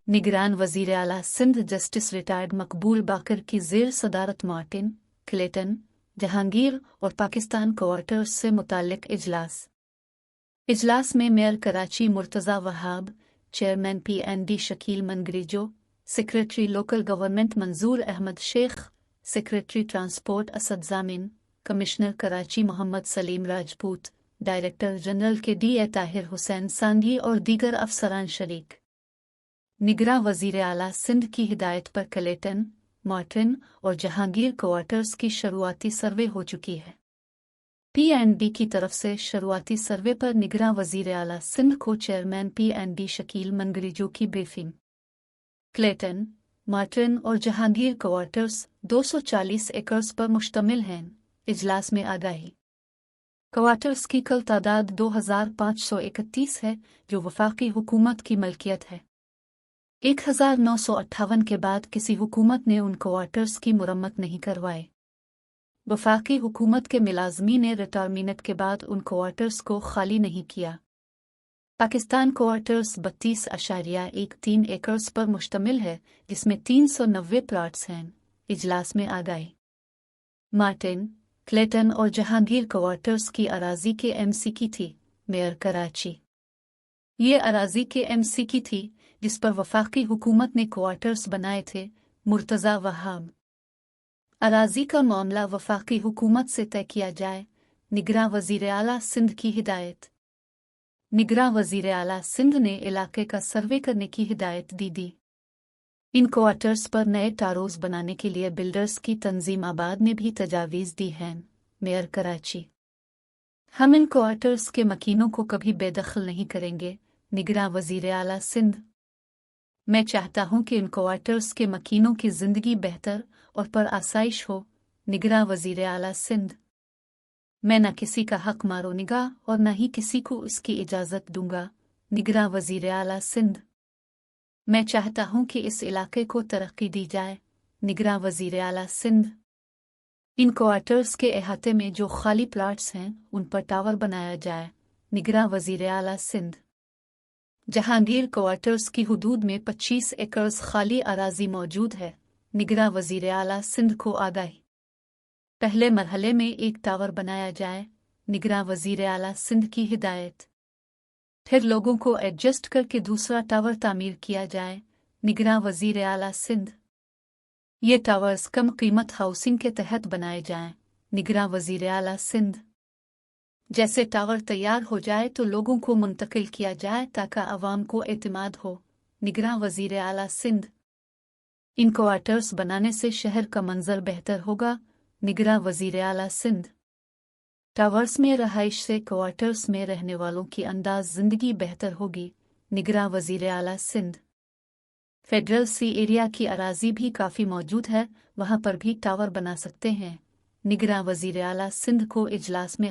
निगरान वज़ीर आला सिंध जस्टिस रिटायर्ड मकबूल बाकर की ज़ेर सदारत मार्टिन, क्लेटन, जहांगीर और पाकिस्तान क्वार्टर्स से मुताल्लिक़ इजलास में mayor Karachi Murtaza Wahab, chairman PND Shakeel Mangrejo, secretary local government Manzoor Ahmed Sheikh, secretary transport Asad Zamin, commissioner Karachi Mohammad Saleem Rajput, director general K DA Tahir Hussain Sangi और दीगर अफसरान शरीक। निगरां वज़ीर आला सिंध की हिदायत पर क्लेटन, मार्टिन और जहांगीर क्वार्टर्स की शुरुआती सर्वे हो चुकी है। PND की तरफ से शुरुआती सर्वे पर निगरां वज़ीर आला सिंध को चेयरमैन PND शकील मनगरीजो की ब्रीफिंग। क्लेटन, मार्टिन और जहांगीर क्वार्टर्स 240 एकर्स पर मुश्तमिल हैं। इजलास में आगाही। क्वार्टर्स की कुल तादाद 2531 है, जो वफाकी हुकूमत की मलकियत है। 1958 के बाद किसी हुकूमत ने उन क्वार्टर्स की मुरम्मत नहीं करवाए। वफाकी हुकूमत के मुलाज़मीन ने रिटायरमेंट के बाद उन क्वार्टर्स को खाली नहीं किया। पाकिस्तान क्वार्टर्स 32.13 एकर्स पर मुश्तमिल है, जिसमें 390 प्लॉट्स हैं। इजलास में आगाही। मार्टिन, क्लेटन और जहांगीर क्वार्टर्स की अराजी के MC की थी। मेयर कराची ये अराजी के MC की थी, जिस पर वफाकी हुकूमत ने क्वार्टर्स बनाए थे। मुर्तज़ा वहाब। अराजी का मामला वफाकी हुकूमत से तय किया जाए। निगरां वज़ीर आला सिंध की हिदायत। निगरां वज़ीर आला सिंध ने इलाके का सर्वे करने की हिदायत दी। इन क्वार्टर्स पर नए टारोज बनाने के लिए बिल्डर्स की तंजीम आबाद ने भी तजावीज़ दी हैं। मेयर कराची हम इन क्वार्टर्स के मकीनों को कभी बेदखल नहीं करेंगे। निगरां वज़ीर आला सिंध मैं चाहता हूं कि इन क्वार्टर्स के मकीनों की ज़िंदगी बेहतर और पर आसाइश हो। निगरां वज़ीर आला सिंध मैं न किसी का हक मारूंगा और न ही किसी को इसकी इजाज़त दूंगा। निगरां वज़ीर आला सिंध मैं चाहता हूं कि इस इलाके को तरक्की दी जाए। निगरां वज़ीर आला सिंध इन क्वार्टर्स के अहाते में जो खाली प्लाट्स हैं, उन पर टावर बनाया जाए। निगरां वज़ीर आला सिंध जहांगीर क्वार्टर्स की हुदूद में 25 एकर्स खाली अराजी मौजूद है। निगरां वज़ीर आला सिंध को आगाही। पहले मरहले में एक टावर बनाया जाए। निगरां वज़ीर आला सिंध की हिदायत। फिर लोगों को एडजस्ट करके दूसरा टावर तामीर किया जाए। निगरां वज़ीर आला सिंध ये टावर्स कम कीमत हाउसिंग के तहत बनाए जाएं। निगरां वज़ीर आला सिंध जैसे टावर तैयार हो जाए तो लोगों को मुंतकिल किया जाए ताकि अवाम को एतमाद हो। निगरां वज़ीर आला सिंध इन क्वार्टर्स बनाने से शहर का मंजर बेहतर होगा। निगरां वज़ीर आला सिंध टावर्स में रहाइश से क्वार्टर्स में रहने वालों की अंदाज ज़िंदगी बेहतर होगी। निगरां वज़ीर आला सिंध फेडरल सी एरिया की अराजी भी काफ़ी मौजूद है, वहाँ पर भी टावर बना सकते हैं। निगरां वज़ीर आला सिंध को इजलास में